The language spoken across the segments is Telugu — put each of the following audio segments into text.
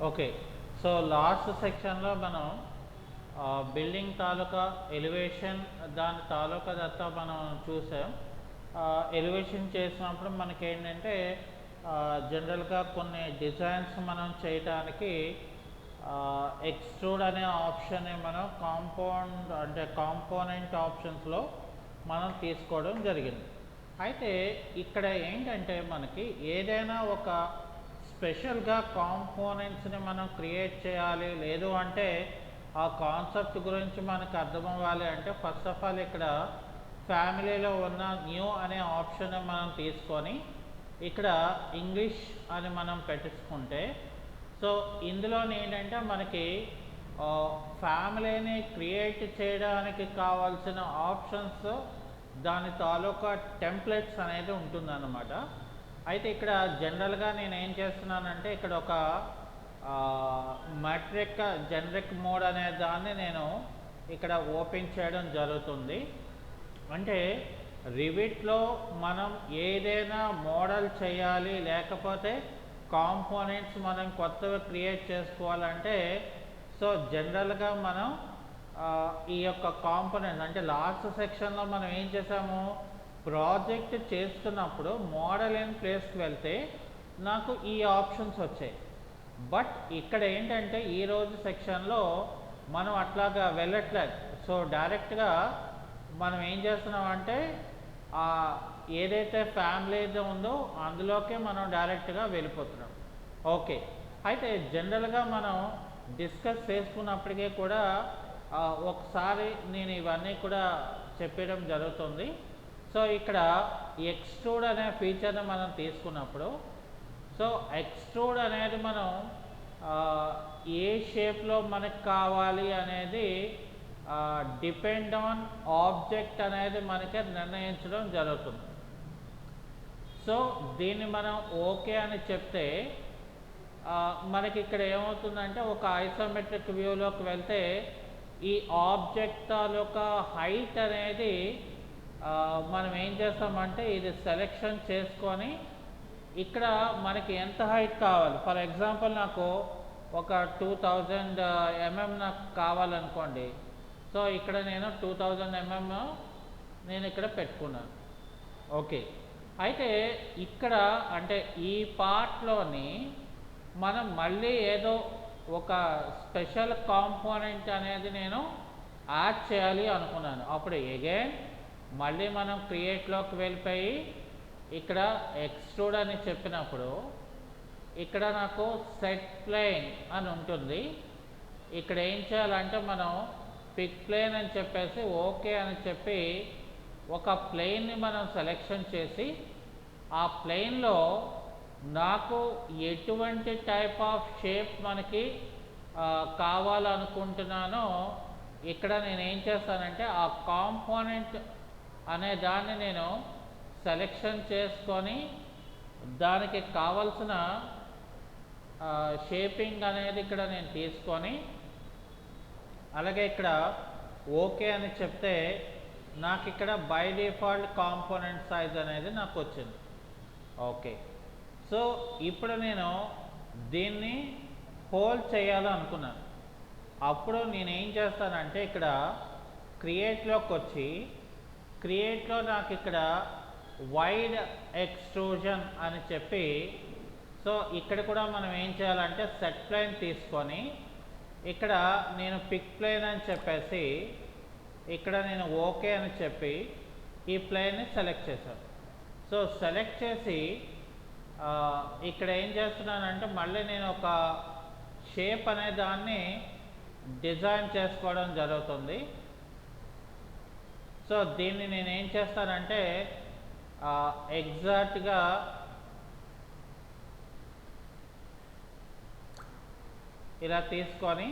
ఓకే. సో లాస్ట్ సెక్షన్‌లో మనం బిల్డింగ్ తాలూకా ఎలివేషన్ దాని తాలూకాదంతా మనం చూసాం. ఎలివేషన్ చేసినప్పుడు మనకేంటంటే జనరల్‌గా కొన్ని డిజైన్స్ మనం చేయటానికి ఎక్స్ట్రూడ్ అనే ఆప్షన్‌ని మనం కాంపోనెంట్ ఆప్షన్స్‌లో మనం తీసుకోవడం జరిగింది. అయితే ఇక్కడ ఏంటంటే మనకి ఏదైనా ఒక స్పెషల్‌గా కాంపోనెంట్స్‌ని మనం క్రియేట్ చేయాలి, లేదు అంటే ఆ కాన్సెప్ట్ గురించి మనకు అర్థమవ్వాలి అంటే ఫస్ట్ ఆఫ్ ఆల్ ఇక్కడ ఫ్యామిలీలో ఉన్న న్యూ అనే ఆప్షన్ మనం తీసుకొని ఇక్కడ ఇంగ్లీష్ అని మనం పెట్టించుకుంటే, సో ఇందులో ఏంటంటే మనకి ఫ్యామిలీని క్రియేట్ చేయడానికి కావాల్సిన ఆప్షన్స్ దాని తాలూకా టెంప్లెట్స్ అనేది ఉంటుందన్నమాట. అయితే ఇక్కడ జనరల్గా నేను ఏం చేస్తున్నానంటే ఇక్కడ ఒక జనరిక్ మోడ్ అనే దాన్ని నేను ఇక్కడ ఓపెన్ చేయడం జరుగుతుంది. అంటే రివిట్లో మనం ఏదైనా మోడల్ చేయాలి, లేకపోతే కాంపోనెంట్స్ మనం కొత్తవి క్రియేట్ చేసుకోవాలంటే సో జనరల్గా మనం ఈ యొక్క కాంపోనెంట్స్ అంటే లాస్ట్ సెక్షన్లో మనం ఏం చేసాము, ప్రాజెక్ట్ చేస్తున్నప్పుడు మోడల్ ఇన్ ప్లేస్కి వెళ్తే నాకు ఈ ఆప్షన్స్ వచ్చాయి. బట్ ఇక్కడ ఏంటంటే ఈరోజు సెక్షన్లో మనం అట్లాగా వెళ్ళట్లేదు. సో డైరెక్ట్గా మనం ఏం చేస్తున్నామంటే ఏదైతే ఫ్యామిలీ ఉందో అందులోకే మనం డైరెక్ట్గా వెళ్ళిపోతున్నాం. ఓకే. అయితే జనరల్గా మనం డిస్కస్ చేసుకున్నప్పటికీ కూడా ఒకసారి నేను ఇవన్నీ కూడా చెప్పడం జరుగుతుంది. సో ఇక్కడ ఎక్స్ట్రూడ్ అనే ఫీచర్ని మనం తీసుకున్నప్పుడు, సో ఎక్స్ట్రూడ్ అనేది మనం ఏ షేప్లో మనకు కావాలి అనేది డిపెండ్ ఆన్ ఆబ్జెక్ట్ అనేది మనకి నిర్ణయించడం జరుగుతుంది. సో దీన్ని మనం ఓకే అని చెప్తే మనకి ఇక్కడ ఏమవుతుందంటే ఒక ఐసోమెట్రిక్ వ్యూలోకి వెళ్తే ఈ ఆబ్జెక్ట్ తాలూకా హైట్ అనేది మనం ఏం చేస్తామంటే ఇది సెలెక్షన్ చేసుకొని ఇక్కడ మనకి ఎంత హైట్ కావాలి, ఫర్ ఎగ్జాంపుల్ నాకు ఒక 2000 mm నాకు కావాలనుకోండి. సో ఇక్కడ నేను 2000 mm నేను ఇక్కడ పెట్టుకున్నాను. ఓకే. అయితే ఇక్కడ అంటే ఈ పార్ట్లోని మనం మళ్ళీ ఏదో ఒక స్పెషల్ కాంపోనెంట్ అనేది నేను యాడ్ చేయాలి అనుకున్నాను. అప్పుడు అగైన్ మళ్ళీ మనం క్రియేట్లోకి వెళ్ళిపోయి ఇక్కడ ఎక్స్ట్రూడ్ అని చెప్పినప్పుడు ఇక్కడ నాకు సెట్ ప్లేన్ అని ఉంటుంది. ఇక్కడ ఏం చేయాలంటే మనం పిక్ ప్లేన్ అని చెప్పేసి ఓకే అని చెప్పి ఒక ప్లేన్ని మనం సెలెక్షన్ చేసి ఆ ప్లేన్లో నాకు ఎటువంటి టైప్ ఆఫ్ షేప్ మనకి కావాలనుకుంటున్నానో ఇక్కడ నేను ఏం చేస్తానంటే ఆ కాంపోనెంట్ అనే దాన్ని నేను సెలెక్షన్ చేసుకొని దానికి కావలసిన షేపింగ్ అనేది ఇక్కడ నేను తీసుకొని అలాగే ఇక్కడ ఓకే అని చెప్తే నాకు ఇక్కడ బై డిఫాల్ట్ కాంపోనెంట్ సైజ్ అనేది నాకు వచ్చింది. ఓకే. సో ఇప్పుడు నేను దీన్ని హోల్డ్ చేయాలనుకున్నాను. అప్పుడు నేను ఏం చేస్తానంటే ఇక్కడ క్రియేట్లోకి వచ్చి క్రియేట్లో నాకు ఇక్కడ వైడ్ ఎక్స్ట్రూజన్ అని చెప్పి, సో ఇక్కడ కూడా మనం ఏం చేయాలంటే సెట్ ప్లేన్ తీసుకొని ఇక్కడ నేను పిక్ ప్లేన్ అని చెప్పేసి ఇక్కడ నేను ఓకే అని చెప్పి ఈ ప్లేన్ని సెలెక్ట్ చేశాను. సో సెలెక్ట్ చేసి ఇక్కడ ఏం చేస్తున్నానంటే మళ్ళీ నేను ఒక షేప్ అనే దాన్ని డిజైన్ చేసుకోవడం జరుగుతుంది. సో దీన్ని నేను ఏం చేస్తానంటే ఎగ్జాక్ట్గా ఇలా తీసుకొని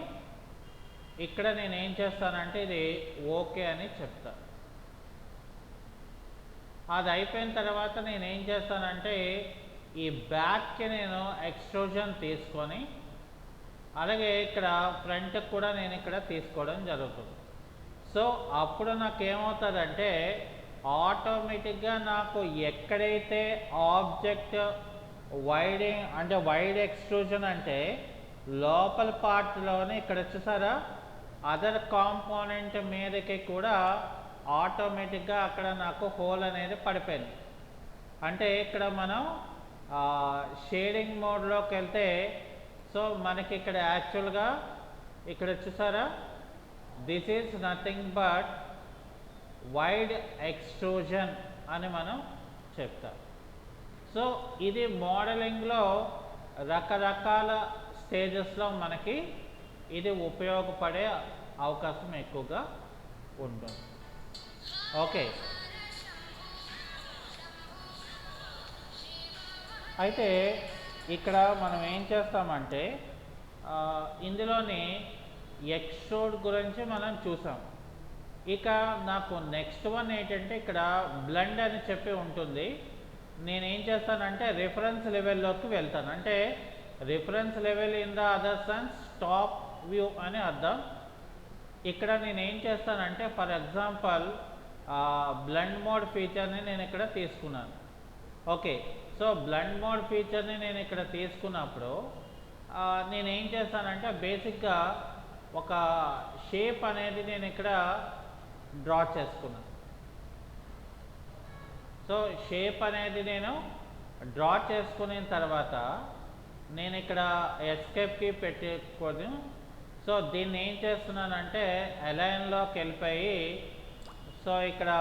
ఇక్కడ నేను ఏం చేస్తానంటే ఇది ఓకే అని చెప్తాను. అది అయిపోయిన తర్వాత నేను ఏం చేస్తానంటే ఈ బ్యాక్కి నేను ఎక్స్ట్రూజన్ తీసుకొని అలాగే ఇక్కడ ఫ్రంట్కి కూడా నేను ఇక్కడ తీసుకోవడం జరుగుతుంది. సో అప్పుడు నాకు ఏమవుతుందంటే ఆటోమేటిక్గా నాకు ఎక్కడైతే ఆబ్జెక్ట్ వైడింగ్ అంటే వైడ్ ఎక్స్ట్రూజన్ అంటే లోపల పార్ట్లోనే ఇక్కడ వచ్చేసారా అదర్ కాంపోనెంట్ మీదకి కూడా ఆటోమేటిక్గా అక్కడ నాకు హోల్ అనేది పడిపోయింది. అంటే ఇక్కడ మనం షేడింగ్ మోడ్లోకి వెళ్తే సో మనకి ఇక్కడ యాక్చువల్గా ఇక్కడ వచ్చేసారా this is nothing but wide extrusion అని మనం చెప్తాం. సో ఇది మోడలింగ్లో రకరకాల స్టేజెస్లో మనకి ఇది ఉపయోగపడే అవకాశం ఎక్కువగా ఉంటుంది. ఓకే, అయితే ఇక్కడ మనం ఏం చేస్తామంటే ఇందులోని ఎక్స్ట్రూడ్ గురించి మనం చూసాం. ఇక నాకు నెక్స్ట్ వన్ ఏంటంటే ఇక్కడ బ్లెండ్ అని చెప్పి ఉంటుంది. నేనేం చేస్తానంటే రిఫరెన్స్ లెవెల్లోకి వెళ్తాను. అంటే reference level in the other sense top view అని అర్థం. ఇక్కడ నేనేం చేస్తానంటే ఫర్ ఎగ్జాంపుల్ బ్లెండ్ మోడ్ ఫీచర్ని నేను ఇక్కడ తీసుకున్నాను. ఓకే, సో బ్లెండ్ మోడ్ ఫీచర్ని నేను ఇక్కడ తీసుకున్నప్పుడు నేనేం చేస్తానంటే బేసిక్గా ఒక షేప్ అనేది నేను ఇక్కడ డ్రా చేసుకున్నాను. సో షేప్ అనేది నేను డ్రా చేసుకున్న తర్వాత నేను ఇక్కడ ఎస్కేప్కి పెట్టుకొని సో దీన్ని ఏం చేస్తున్నానంటే అలైన్లోకి వెళ్ళిపోయి సో ఇక్కడ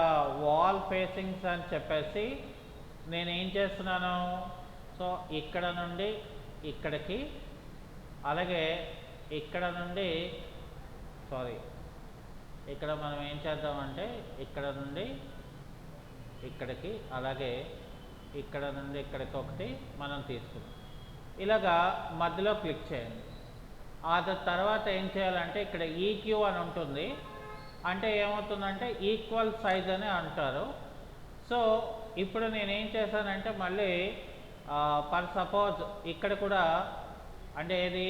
వాల్ ఫేసింగ్స్ అని చెప్పేసి నేనేం చేస్తున్నాను సో ఇక్కడ నుండి ఇక్కడికి అలాగే ఇక్కడ నుండి ఇక్కడ మనం ఏం చేద్దామంటే ఇక్కడ నుండి ఇక్కడికి అలాగే ఇక్కడ నుండి ఇక్కడికి ఒకటి మనం తీసుకుందాం. ఇలాగా మధ్యలో క్లిక్ చేయండి. ఆ తర్వాత ఏం చేయాలంటే ఇక్కడ ఈక్యూ అని ఉంటుంది. అంటే ఏమవుతుందంటే ఈక్వల్ సైజ్ అని అంటారు. సో ఇప్పుడు నేనేం చేశానంటే మళ్ళీ ఫర్ సపోజ్ ఇక్కడ కూడా అంటే ఏది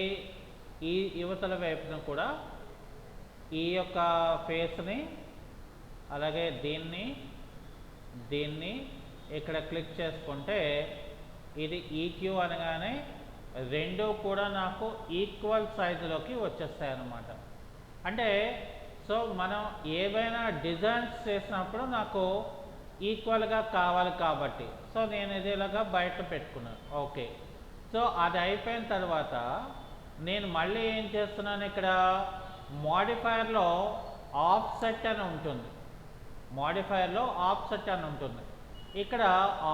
ఈ యువతల వైపున కూడా ఈ యొక్క ఫేస్ని అలాగే దీన్ని ఇక్కడ క్లిక్ చేసుకుంటే ఇది ఈక్యూ అనగానే రెండు కూడా నాకు ఈక్వల్ సైజులోకి వచ్చేస్తాయి అన్నమాట. అంటే సో మనం ఏవైనా డిజైన్స్ చేసినప్పుడు నాకు ఈక్వల్గా కావాలి కాబట్టి సో నేను ఇది ఇలాగా బయట పెట్టుకున్నాను. ఓకే, సో అది అయిపోయిన తర్వాత నేను మళ్ళీ ఏం చేస్తున్నాను ఇక్కడ మోడిఫైయర్లో ఆఫ్సెట్ అని ఉంటుంది. ఇక్కడ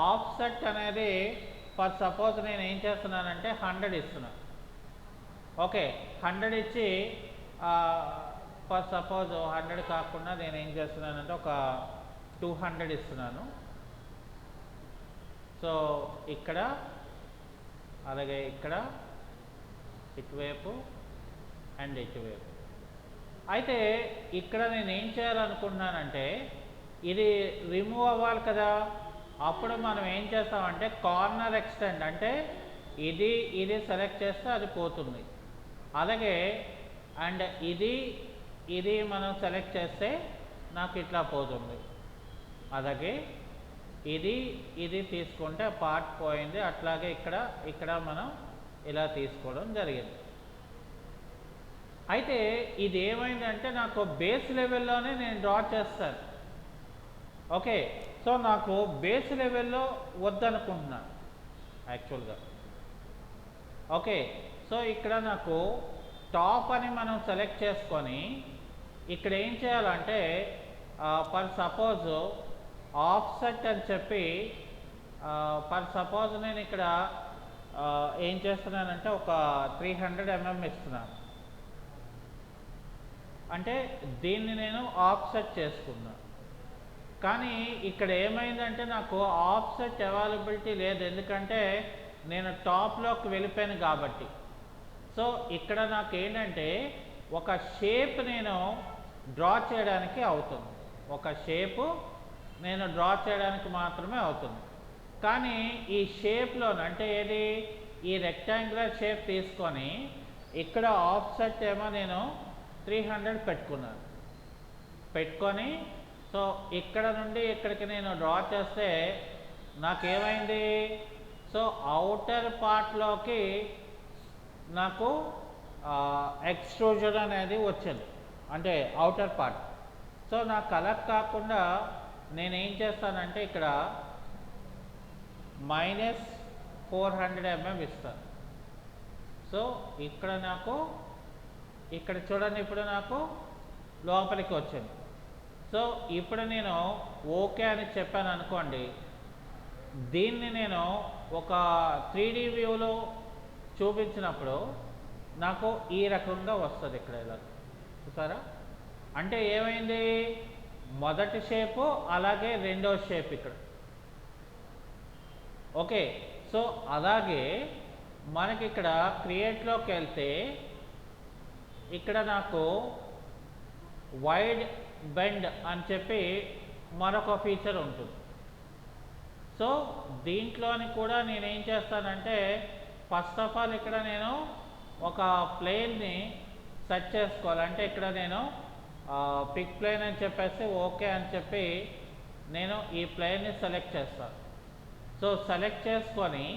ఆఫ్సెట్ అనేది ఫర్ సపోజ్ నేను ఏం చేస్తున్నానంటే 100 ఇస్తున్నాను. ఓకే, 100 ఇచ్చి ఫర్ సపోజ్ 100 కాకుండా నేను ఏం చేస్తున్నానంటే ఒక 200 ఇస్తున్నాను. సో ఇక్కడ అలాగే ఇక్కడ ఇటువైపు అండ్ ఇటువైపు. అయితే ఇక్కడ నేను ఏం చేయాలనుకుంటున్నానంటే ఇది రిమూవ్ అవ్వాలి కదా. అప్పుడు మనం ఏం చేస్తామంటే కార్నర్ ఎక్స్టెండ్ అంటే ఇది సెలెక్ట్ చేస్తే అది పోతుంది. అలాగే అండ్ ఇది మనం సెలెక్ట్ చేస్తే నాకు ఇట్లా పోతుంది. అలాగే ఇది తీసుకుంటే పార్ట్ పోయింది. అట్లాగే ఇక్కడ మనం ఇలా తీసుకోవడం జరిగింది. అయితే ఇది ఏమైందంటే నాకు బేస్ లెవెల్లోనే నేను డ్రా చేస్తాను. ఓకే, సో నాకు బేస్ లెవెల్లో వద్దనుకుంటున్నాను యాక్చువల్గా. ఓకే, సో ఇక్కడ నాకు టాప్ అని మనం సెలెక్ట్ చేసుకొని ఇక్కడ ఏం చేయాలంటే ఫర్ సపోజ్ ఆఫ్సెట్ అని చెప్పి ఫర్ సపోజ్ నేను ఇక్కడ ఏం చేస్తున్నానంటే ఒక 300 mm ఇస్తున్నాను. అంటే దీన్ని నేను ఆఫ్సెట్ చేసుకున్నాను. కానీ ఇక్కడ ఏమైందంటే నాకు ఆఫ్సెట్ అవైలబిలిటీ లేదు, ఎందుకంటే నేను టాప్లోకి వెళ్ళిపోయాను కాబట్టి. సో ఇక్కడ నాకు ఏంటంటే ఒక షేప్ నేను డ్రా చేయడానికి అవుతుంది. ఒక షేపు నేను డ్రా చేయడానికి మాత్రమే అవుతుంది. కానీ ఈ షేప్లో అంటే ఏది ఈ రెక్టాంగులర్ షేప్ తీసుకొని ఇక్కడ ఆఫ్సెట్ ఏమో నేను 300 పెట్టుకొని సో ఇక్కడ నుండి ఇక్కడికి నేను డ్రా చేస్తే నాకేమైంది సో అవుటర్ పార్ట్లోకి నాకు ఎక్స్ట్రూజన్ అనేది వచ్చింది, అంటే అవుటర్ పార్ట్. సో నాకు అలా కాకుండా నేనేం చేస్తానంటే ఇక్కడ -400 mm ఇస్తాను. సో ఇక్కడ నాకు ఇక్కడ చూడండి, ఇప్పుడు నాకు లోపలికి వచ్చింది. సో ఇప్పుడు నేను ఓకే అని చెప్పాను అనుకోండి, దీన్ని నేను ఒక 3D వ్యూలో చూపించినప్పుడు నాకు ఈ రకంగా వస్తుంది. ఇక్కడ ఇలా చూసారా, అంటే ఏమైంది, మొదటి షేపు అలాగే రెండో షేప్ ఇక్కడ. ఓకే, సో అలాగే మనకి ఇక్కడ క్రియేట్లోకి వెళ్తే ఇక్కడ నాకు వైడ్ బెండ్ అని చెప్పి మరొక ఫీచర్ ఉంటుంది. సో దీంట్లోని కూడా నేనేం చేస్తానంటే ఫస్ట్ ఆఫ్ ఆల్ ఇక్కడ నేను ఒక ప్లేన్ని సెట్ చేసుకోవాలి. అంటే ఇక్కడ నేను పిక్ ప్లేన్ అని చెప్పేసి ఓకే అని చెప్పి నేను ఈ ప్లేన్ని సెలెక్ట్ చేస్తాను. సో సెలెక్ట్ చేసుకొని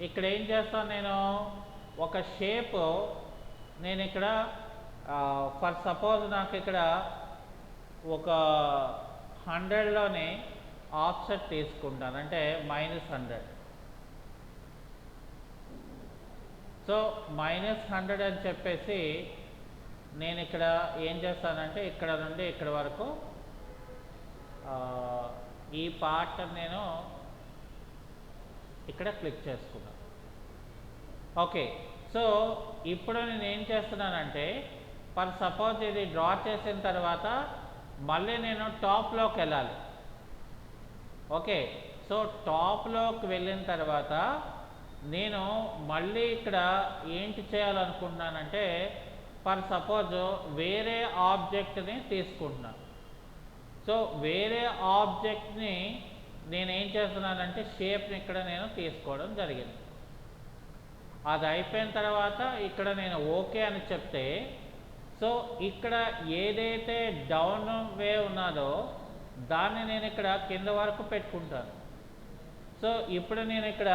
ఇక్కడ ఏం చేస్తాను, నేను ఒక షేప్ నేను ఇక్కడ ఫర్ సపోజ్ నాకు ఇక్కడ ఒక 100లోనే ఆఫ్సెట్ తీసుకుంటాను, అంటే -100. సో -100 అని చెప్పేసి నేను ఇక్కడ ఏం చేస్తానంటే ఇక్కడ నుండి ఇక్కడ వరకు ఈ పార్ట్ నేను ఇక్కడ క్లిక్ చేసుకున్నాను. ఓకే, సో ఇప్పుడు నేను ఏం చేస్తున్నానంటే ఫర్ సపోజ్ ఇది డ్రా చేసిన తర్వాత మళ్ళీ నేను టాప్లోకి వెళ్ళాలి. ఓకే, సో టాప్లోకి వెళ్ళిన తర్వాత నేను మళ్ళీ ఇక్కడ ఏంటి చేయాలనుకుంటున్నానంటే ఫర్ సపోజ్ వేరే ఆబ్జెక్ట్ని తీసుకుంటున్నాను. సో వేరే ఆబ్జెక్ట్ని నేనేం చేస్తున్నానంటే షేప్ని ఇక్కడ నేను తీసుకోవడం జరిగింది. అది అయిపోయిన తర్వాత ఇక్కడ నేను ఓకే అని చెప్తే సో ఇక్కడ ఏదైతే డౌన్ వే ఉన్నదో దాన్ని నేను ఇక్కడ కింద వరకు పెట్టుకుంటాను. సో ఇప్పుడు నేను ఇక్కడ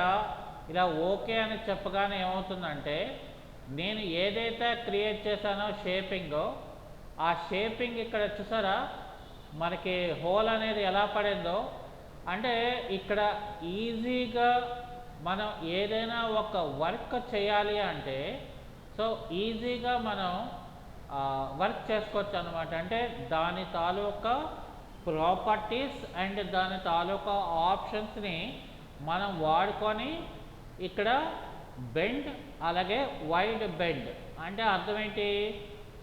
ఇలా ఓకే అని చెప్పగానే ఏమవుతుందంటే నేను ఏదైతే క్రియేట్ చేశానో షేపింగ్, ఆ షేపింగ్ ఇక్కడ చూసారా మనకి హోల్ అనేది ఎలా పడిందో, అంటే ఇక్కడ ఈజీగా మనం ఏదైనా ఒక వర్క్ చేయాలి అంటే సో ఈజీగా మనం వర్క్ చేసుకోవచ్చు అన్నమాట. అంటే దాని తాలూకా ప్రాపర్టీస్ అండ్ దాని తాలూకా ఆప్షన్స్ని మనం వాడుకొని ఇక్కడ బెండ్ అలాగే వైడ్ బెండ్ అంటే అర్థం ఏంటి,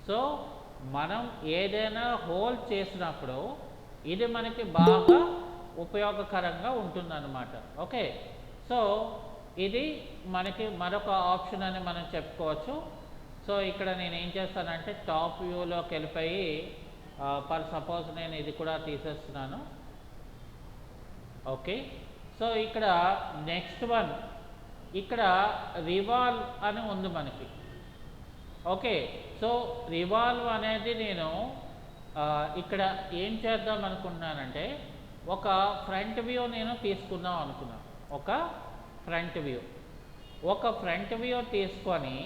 సో మనం ఏదైనా హోల్ చేసినప్పుడు ఇది మనకి బాగా ఉపయోగకరంగా ఉంటుందన్నమాట. ఓకే, సో ఇది మనకి మరొక ఆప్షన్ అని మనం చెప్పుకోవచ్చు. సో ఇక్కడ నేను ఏం చేస్తానంటే టాప్ వ్యూలోకి వెళ్ళిపోయి ఫర్ సపోజ్ నేను ఇది కూడా తీసేస్తున్నాను. ఓకే, సో ఇక్కడ నెక్స్ట్ వన్ ఇక్కడ రివాల్వ్ అని ఉంది మనకి. ఓకే, సో రివాల్వ్ అనేది నేను ఇక్కడ ఏం చేద్దాం అనుకున్నానంటే ఒక ఫ్రంట్ వ్యూ నేను తీసుకుందాం అనుకున్నాను. ఒక ఫ్రంట్ వ్యూ తీసుకొని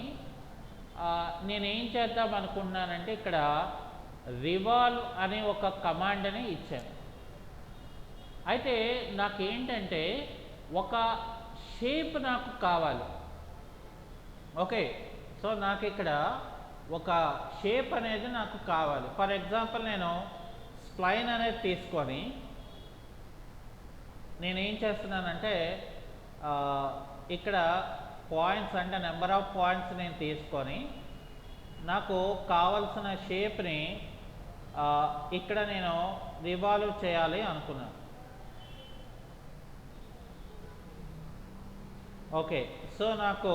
నేనేం చేద్దాం అనుకున్నానంటే ఇక్కడ రివాల్వ్ అనే ఒక కమాండ్ని ఇచ్చాను. అయితే నాకేంటంటే ఒక షేప్ నాకు కావాలి. ఓకే, సో నాకు ఇక్కడ ఒక షేప్ అనేది నాకు కావాలి. ఫర్ ఎగ్జాంపుల్ నేను స్ప్లైన్ అనేది తీసుకొని నేనేం చేస్తున్నానంటే ఇక్కడ పాయింట్స్ అంటే నెంబర్ ఆఫ్ పాయింట్స్ నేను తీసుకొని నాకు కావలసిన షేప్ని ఇక్కడ నేను రివాల్వ్ చేయాలి అనుకున్నాను. ఓకే, సో నాకు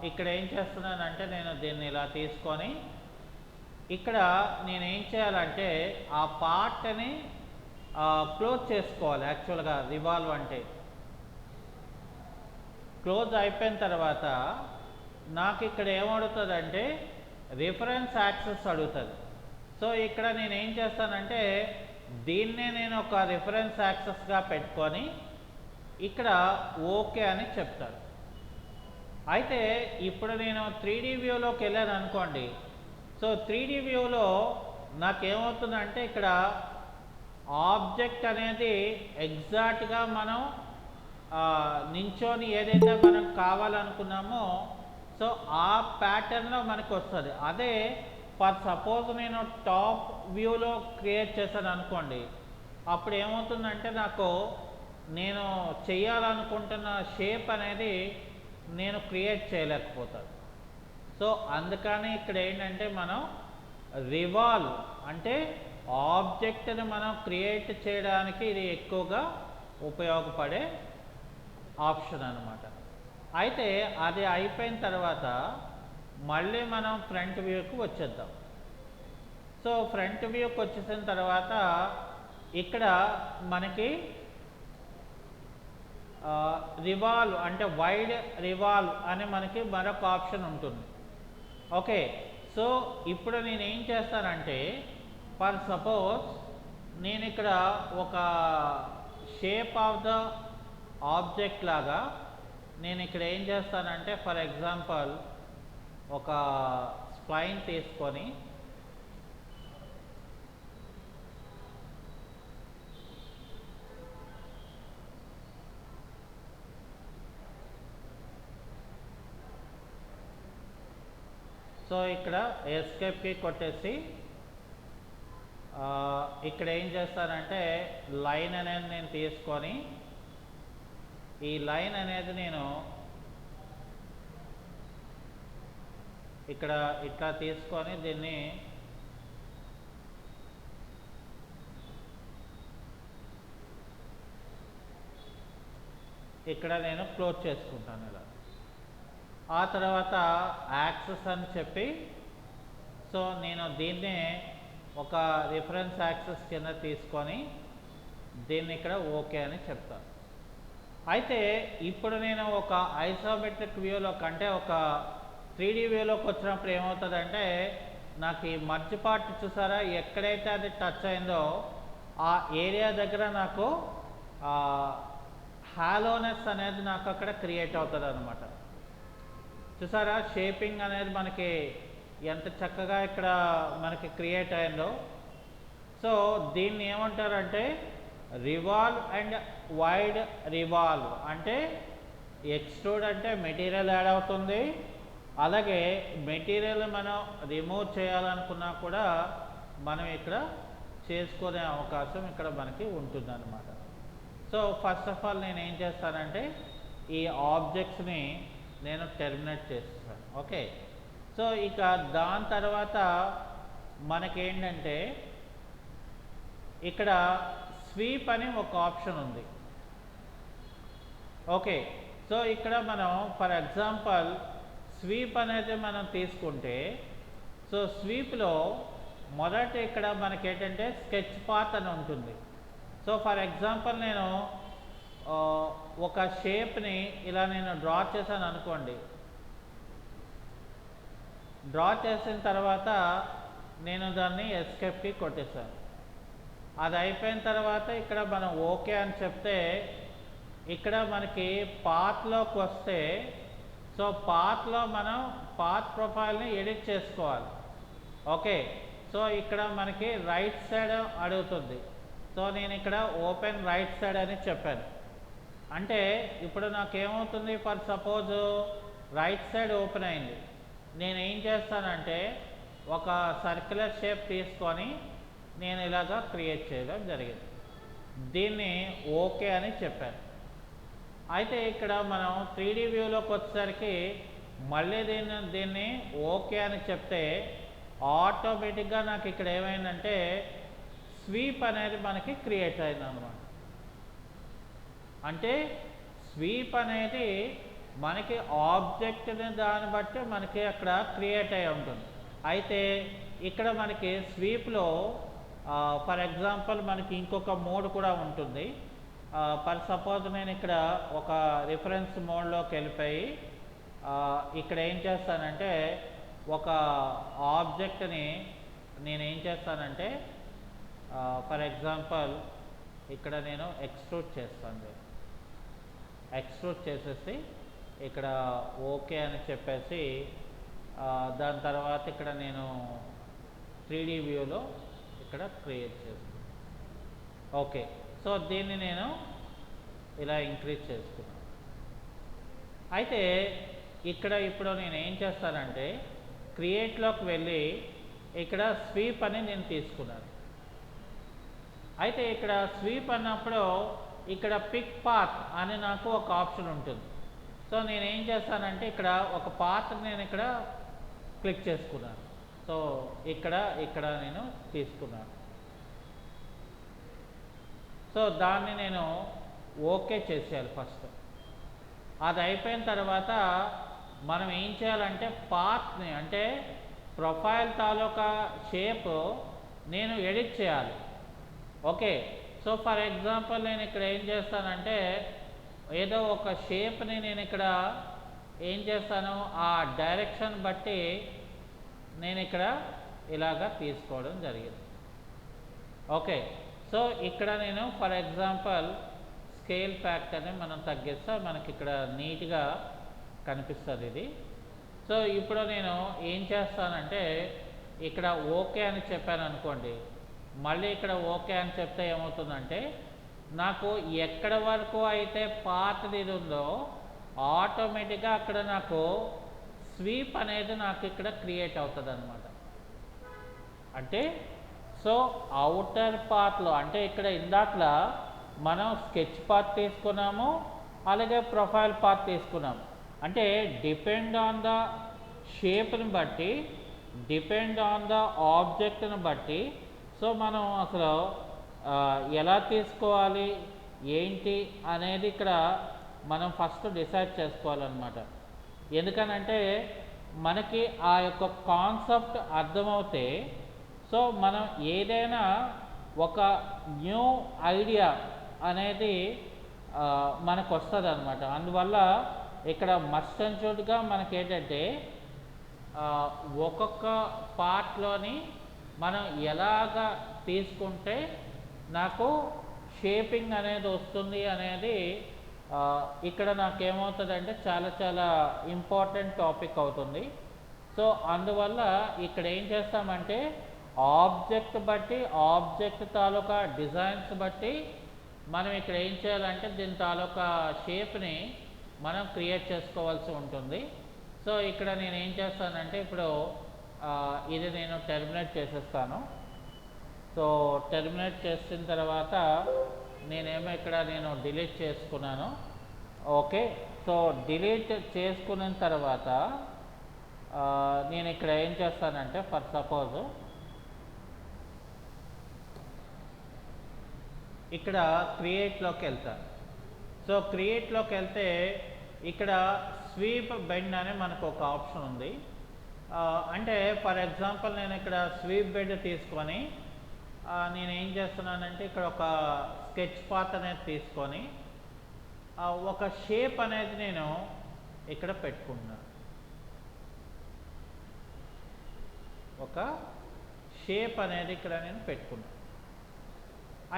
ఇక్కడ ఏం చేస్తున్నానంటే నేను దీన్ని ఇలా తీసుకొని ఇక్కడ నేనేం చేయాలంటే ఆ పార్ట్ని క్లోజ్ చేసుకోవాలి. యాక్చువల్గా రివాల్వ్ అంటే క్లోజ్ అయిపోయిన తర్వాత నాకు ఇక్కడ ఏమడుగుతుందంటే రిఫరెన్స్ యాక్సెస్ అడుగుతుంది. సో ఇక్కడ నేను ఏం చేస్తానంటే దీన్నే నేను ఒక రిఫరెన్స్ యాక్సెస్గా పెట్టుకొని ఇక్కడ ఓకే అని చెప్తాను. అయితే ఇప్పుడు నేను 3D వ్యూలోకి వెళ్ళాను అనుకోండి. సో 3D వ్యూలో నాకేమవుతుందంటే ఇక్కడ ఆబ్జెక్ట్ అనేది ఎగ్జాక్ట్గా మనం నించొని ఏదైతే మనం కావాలనుకున్నామో సో ఆ ప్యాటర్న్లో మనకు వస్తుంది. అదే ఫర్ సపోజ్ నేను టాప్ వ్యూలో క్రియేట్ చేశాను అనుకోండి, అప్పుడు ఏమవుతుందంటే నాకు నేను చేయాలనుకుంటున్న షేప్ అనేది నేను క్రియేట్ చేయలేకపోతాను. సో అందుకని ఇక్కడ ఏంటంటే మనం రివాల్వ్ అంటే ఆబ్జెక్ట్ని మనం క్రియేట్ చేయడానికి ఇది ఎక్కువగా ఉపయోగపడే ఆప్షన్ అన్నమాట. అయితే అది అయిపోయిన తర్వాత మళ్ళీ మనం ఫ్రంట్ వ్యూకి వచ్చేద్దాం. సో ఫ్రంట్ వ్యూకి వచ్చేసిన తర్వాత ఇక్కడ మనకి రివాల్వ్ అంటే వైడ్ రివాల్వ్ అని మనకి మరొక ఆప్షన్ ఉంటుంది. ఓకే, సో ఇప్పుడు నేను ఏం చేస్తానంటే ఫర్ సపోజ్ నేను ఇక్కడ ఒక షేప్ ఆఫ్ ద ఆబ్జెక్ట్ లాగా నేను ఇక్కడ ఏం చేస్తానంటే ఫర్ ఎగ్జాంపుల్ ఒక స్ప్లైన్ తీసుకొని సో ఇక్కడ ఎస్కేప్కి కొట్టేసి ఇక్కడ ఏం చేస్తానంటే లైన్ అనేది నేను తీసుకొని ఈ లైన్ అనేది నేను ఇక్కడ ఇట్లా తీసుకొని దీన్ని ఇక్కడ నేను క్లోజ్ చేసుకుంటాను ఇలా. ఆ తర్వాత యాక్సెస్ అని చెప్పి సో నేను దీన్ని ఒక రిఫరెన్స్ యాక్సెస్ కింద తీసుకొని దీన్ని ఇక్కడ ఓకే అని చెప్తాను. అయితే ఇప్పుడు నేను ఒక ఐసోమెట్రిక్ వ్యూలో కంటే ఒక 3D వ్యూలోకి వచ్చినప్పుడు ఏమవుతుందంటే నాకు ఈ మర్జ్ పార్ట్ చూసారా, ఎక్కడైతే అది టచ్ అయిందో ఆ ఏరియా దగ్గర నాకు హాలోనెస్ అనేది నాకు అక్కడ క్రియేట్ అవుతుంది అనమాట. చూసారా షేపింగ్ అనేది మనకి ఎంత చక్కగా ఇక్కడ మనకి క్రియేట్ అయిందో. సో దీన్ని ఏమంటారంటే రివాల్వ్ అండ్ వైడ్ రివాల్వ్. అంటే ఎక్స్ట్రూడ్ అంటే మెటీరియల్ యాడ్ అవుతుంది, అలాగే మెటీరియల్ మనం రిమూవ్ చేయాలనుకున్నా కూడా మనం ఇక్కడ చేసుకునే అవకాశం ఇక్కడ మనకి ఉంటుందన్నమాట. సో ఫస్ట్ ఆఫ్ ఆల్ నేను ఏం చేస్తానంటే ఈ ఆబ్జెక్ట్స్ని నేను టెర్మినేట్ చేస్తాను. ఓకే, సో ఇక దాని తర్వాత మనకేంటంటే ఇక్కడ స్వీప్ అని ఒక ఆప్షన్ ఉంది. ఓకే, సో ఇక్కడ మనం ఫర్ ఎగ్జాంపుల్ స్వీప్ అనేది మనం తీసుకుంటే సో స్వీప్లో మొదట ఇక్కడ మనకి ఏంటంటే స్కెచ్ పాత్ అని ఉంటుంది. సో ఫర్ ఎగ్జాంపుల్ నేను ఒక షేప్ని ఇలా నేను డ్రా చేశాను అనుకోండి. డ్రా చేసిన తర్వాత నేను దాన్ని ఎస్కేప్కి కొట్టేశాను. అది అయిపోయిన తర్వాత ఇక్కడ మనం ఓకే అని చెప్తే ఇక్కడ మనకి పాత్లోకి వస్తే సో పాత్లో మనం పాత్ ప్రొఫైల్ని ఎడిట్ చేసుకోవాలి. ఓకే, సో ఇక్కడ మనకి రైట్ సైడ్ అడుగుతుంది. సో నేను ఇక్కడ ఓపెన్ రైట్ సైడ్ అని చెప్పాను. అంటే ఇప్పుడు నాకేమవుతుంది for suppose right side open అయింది. నేను ఏం చేస్తానంటే ఒక సర్క్యులర్ షేప్ తీసుకొని నేను ఇలాగా క్రియేట్ చేయడం జరిగింది. దీన్ని ఓకే అని చెప్పాను. అయితే ఇక్కడ మనం 3D వ్యూలోకి వచ్చేసరికి మళ్ళీ దీన్ని ఓకే అని చెప్తే ఆటోమేటిక్గా నాకు ఇక్కడ ఏమైందంటే స్వీప్ అనేది మనకి క్రియేట్ అయింది అన్నమాట. అంటే స్వీప్ అనేది మనకి ఆబ్జెక్ట్ని దాన్ని బట్టి మనకి అక్కడ క్రియేట్ అయి ఉంటుంది. అయితే ఇక్కడ మనకి స్వీప్లో ఫర్ ఎగ్జాంపుల్ మనకి ఇంకొక మోడ్ కూడా ఉంటుంది. ఫర్ సపోజ్ నేను ఇక్కడ ఒక రిఫరెన్స్ మోడ్లోకి వెళ్ళిపోయి ఇక్కడ ఏం చేస్తానంటే ఒక ఆబ్జెక్ట్ని నేను ఏం చేస్తానంటే ఫర్ ఎగ్జాంపుల్ ఇక్కడ నేను ఎక్స్ట్రూడ్ చేస్తాను. ఎక్స్ట్రూడ్ చేసేసి ఇక్కడ ఓకే అని చెప్పేసి దాని తర్వాత ఇక్కడ నేను 3D వ్యూలో ఇక్కడ క్రియేట్ చేస్తాను. ఓకే, సో దీన్ని నేను ఇలా ఇంక్రీజ్ చేసుకున్నాను. అయితే ఇక్కడ ఇప్పుడు నేను ఏం చేస్తానంటే క్రియేట్లోకి వెళ్ళి ఇక్కడ స్వీప్ అని నేను తీసుకున్నాను. అయితే ఇక్కడ స్వీప్ అన్నప్పుడు ఇక్కడ పిక్ పాత్ అని నాకు ఒక ఆప్షన్ ఉంటుంది. సో నేను ఏం చేస్తానంటే ఇక్కడ ఒక పాత్ నేను ఇక్కడ క్లిక్ చేసుకున్నాను. సో ఇక్కడ నేను తీసుకున్నాను. సో దాన్ని నేను ఓకే చేసేయాలి ఫస్ట్. అది అయిపోయిన తర్వాత మనం ఏం చేయాలంటే పాత్ని అంటే ప్రొఫైల్ తాలూకా షేప్ నేను ఎడిట్ చేయాలి. ఓకే, సో ఫర్ ఎగ్జాంపుల్ నేను ఇక్కడ ఏం చేస్తానంటే ఏదో ఒక షేప్ని నేను ఇక్కడ ఏం చేస్తాను ఆ డైరెక్షన్ బట్టి నేను ఇక్కడ ఇలాగా తీసుకోవడం జరిగింది. ఓకే, సో ఇక్కడ నేను ఫర్ ఎగ్జాంపుల్ స్కేల్ ఫ్యాక్టర్ని మనం తగ్గిస్తే మనకి ఇక్కడ నీట్గా కనిపిస్తుంది ఇది. సో ఇప్పుడు నేను ఏం చేస్తానంటే ఇక్కడ ఓకే అని చెప్పాను అనుకోండి, మళ్ళీ ఇక్కడ ఓకే అని చెప్తే ఏమవుతుందంటే నాకు ఎక్కడ వరకు అయితే పాతది ఉందో ఆటోమేటిక్గా అక్కడ నాకు స్వీప్ అనేది నాకు ఇక్కడ క్రియేట్ అవుతుంది అనమాట. అంటే సో అవుటర్ పాత్లో అంటే ఇక్కడ ఇందాకలా మనం స్కెచ్ పాత్ తీసుకున్నాము, అలాగే ప్రొఫైల్ పాత్ తీసుకున్నాము. అంటే డిపెండ్ ఆన్ ద షేప్ని బట్టి, డిపెండ్ ఆన్ ద ఆబ్జెక్ట్ని బట్టి సో మనం అసలు ఎలా తీసుకోవాలి ఏంటి అనేది ఇక్కడ మనం ఫస్ట్ డిసైడ్ చేసుకోవాలన్నమాట. ఎందుకనంటే మనకి ఆ యొక్క కాన్సెప్ట్ అర్థమవుతే సో మనం ఏదైనా ఒక న్యూ ఐడియా అనేది మనకు వస్తుంది అనమాట. అందువల్ల ఇక్కడ మస్ట్ అండ్ షుడ్గా మనకి ఏంటంటే ఒక్కొక్క పార్ట్లోని మనం ఎలాగ తీసుకుంటే నాకు షేపింగ్ అనేది వస్తుంది అనేది ఇక్కడ నాకేమవుతుందంటే చాలా చాలా ఇంపార్టెంట్ టాపిక్ అవుతుంది. సో అందువల్ల ఇక్కడ ఏం చేస్తామంటే ఆబ్జెక్ట్ బట్టి, ఆబ్జెక్ట్ తాలూకా డిజైన్స్ బట్టి మనం ఇక్కడ ఏం చేయాలంటే దీని తాలూకా షేప్ని మనం క్రియేట్ చేసుకోవాల్సి ఉంటుంది. సో ఇక్కడ నేను ఏం చేస్తానంటే ఇప్పుడు ఇది నేను టెర్మినేట్ చేసేస్తాను. సో టెర్మినేట్ చేసిన తర్వాత నేనేమో ఇక్కడ నేను డిలీట్ చేసుకున్నాను. ఓకే, సో డిలీట్ చేసుకున్న తర్వాత నేను ఇక్కడ ఏం చేస్తానంటే ఫర్ సపోజ్ ఇక్కడ క్రియేట్లోకి వెళ్తాను. సో క్రియేట్లోకి వెళ్తే ఇక్కడ స్వీప్ బెండ్ అనే మనకు ఒక ఆప్షన్ ఉంది. అంటే ఫర్ ఎగ్జాంపుల్ నేను ఇక్కడ స్వీప్ బెండ్ తీసుకొని నేను ఏం చేస్తున్నానంటే ఇక్కడ ఒక స్కెచ్ పాత్ అనేది తీసుకొని ఒక షేప్ అనేది నేను ఇక్కడ పెట్టుకుంటున్నాను. ఒక షేప్ అనేది ఇక్కడ నేను పెట్టుకున్నాను.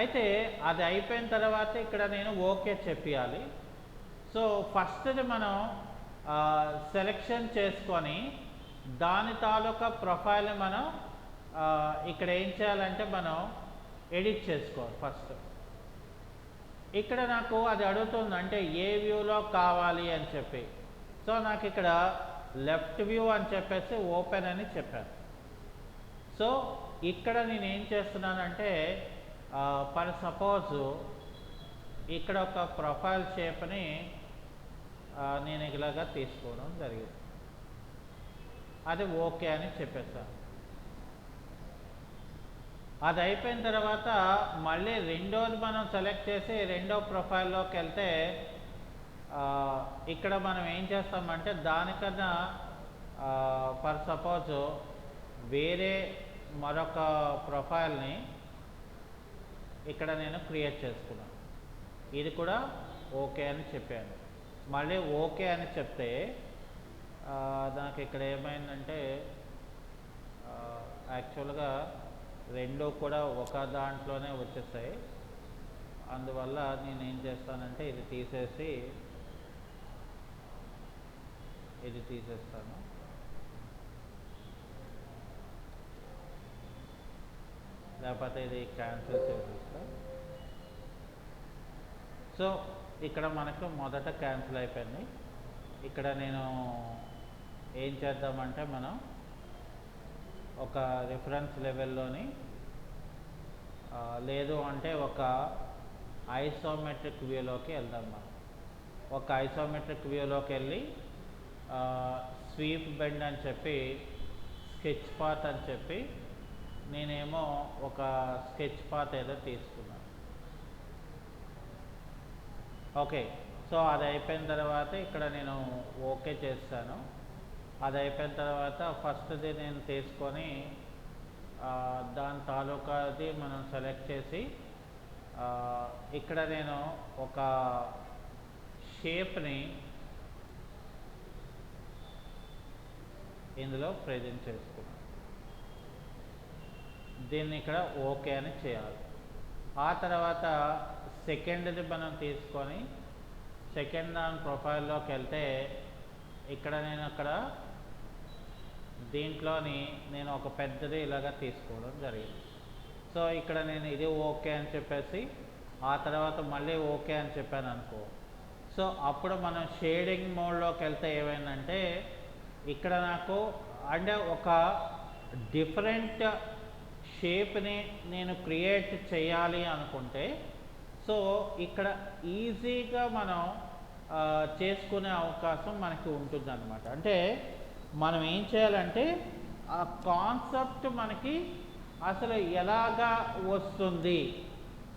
అయితే అది అయిపోయిన తర్వాత ఇక్కడ నేను ఓకే చెప్పాలి. సో ఫస్ట్ది మనం సెలెక్షన్ చేసుకొని దాని తాలూకా ప్రొఫైల్ని మనం ఇక్కడ ఏం చేయాలంటే మనం ఎడిట్ చేసుకోవాలి ఫస్ట్. ఇక్కడ నాకు అది అడుగుతుంది అంటే ఏ వ్యూలో కావాలి అని చెప్పి. సో నాకు ఇక్కడ లెఫ్ట్ వ్యూ అని చెప్పేసి ఓపెన్ అని చెప్పాను. సో ఇక్కడ నేను ఏం చేస్తున్నానంటే ఫర్ సపోజ్ ఇక్కడ ఒక ప్రొఫైల్ షేప్ని నేను ఇలాగా తీసుకోవడం జరిగింది. అది ఓకే అని చెప్పేసాను. అది అయిపోయిన తర్వాత మళ్ళీ రెండోది మనం సెలెక్ట్ చేసి రెండో ప్రొఫైల్లోకి వెళ్తే ఇక్కడ మనం ఏం చేస్తామంటే దానికన్నా ఫర్ సపోజ్ వేరే మరొక ప్రొఫైల్ని ఇక్కడ నేను క్రియేట్ చేసుకున్నాను. ఇది కూడా ఓకే అని చెప్పాను. మళ్ళీ ఓకే అని చెప్తే నాకు ఇక్కడ ఏమైందంటే యాక్చువల్గా రెండు కూడా ఒక దాంట్లోనే వచ్చేసాయి. అందువల్ల నేను ఏం చేస్తానంటే ఇది తీసేసి ఇది తీసేస్తాను. లేకపోతే ఇది క్యాన్సిల్ చేసేస్తా. సో ఇక్కడ మనకు మొదట క్యాన్సిల్ అయిపోయింది. ఇక్కడ నేను ఏం చేద్దామంటే మనం ఒక రిఫరెన్స్ లెవెల్లోని లేదు అంటే ఒక ఐసోమెట్రిక్ వ్యూలోకి వెళ్దాం. మనం ఒక ఐసోమెట్రిక్ వ్యూలోకి వెళ్ళి స్వీప్ బెండ్ అని చెప్పి స్కెచ్ పాత్ అని చెప్పి నేనేమో ఒక స్కెచ్ పాత్ ఏదో తీసుకున్నాను. ఓకే, సో అది అయిపోయిన తర్వాత ఇక్కడ నేను ఓకే చేస్తాను. అది అయిపోయిన తర్వాత ఫస్ట్ది నేను తీసుకొని దాని తాలూకాది మనం సెలెక్ట్ చేసి ఇక్కడ నేను ఒక షేప్ని ఇందులో ప్రెజెంట్ చేసుకున్నాను. దీన్ని ఇక్కడ ఓకే అని చేయాలి. ఆ తర్వాత సెకండ్ది మనం తీసుకొని సెకండ్ దాని ప్రొఫైల్లోకి వెళ్తే ఇక్కడ నేను అక్కడ దీంట్లోని నేను ఒక పెద్దది ఇలాగా తీసుకోవడం జరిగింది. సో ఇక్కడ నేను ఇది ఓకే అని చెప్పేసి ఆ తర్వాత మళ్ళీ ఓకే అని చెప్పాను అనుకో. సో అప్పుడు మనం షేడింగ్ మోడ్లోకి వెళ్తే ఏమైందంటే ఇక్కడ నాకు అంటే ఒక డిఫరెంట్ షేప్ని నేను క్రియేట్ చేయాలి అనుకుంటే సో ఇక్కడ ఈజీగా మనం చేసుకునే అవకాశం మనకి ఉంటుంది అన్నమాట. అంటే మనం ఏం చేయాలంటే ఆ కాన్సెప్ట్ మనకి అసలు ఎలాగా వస్తుంది,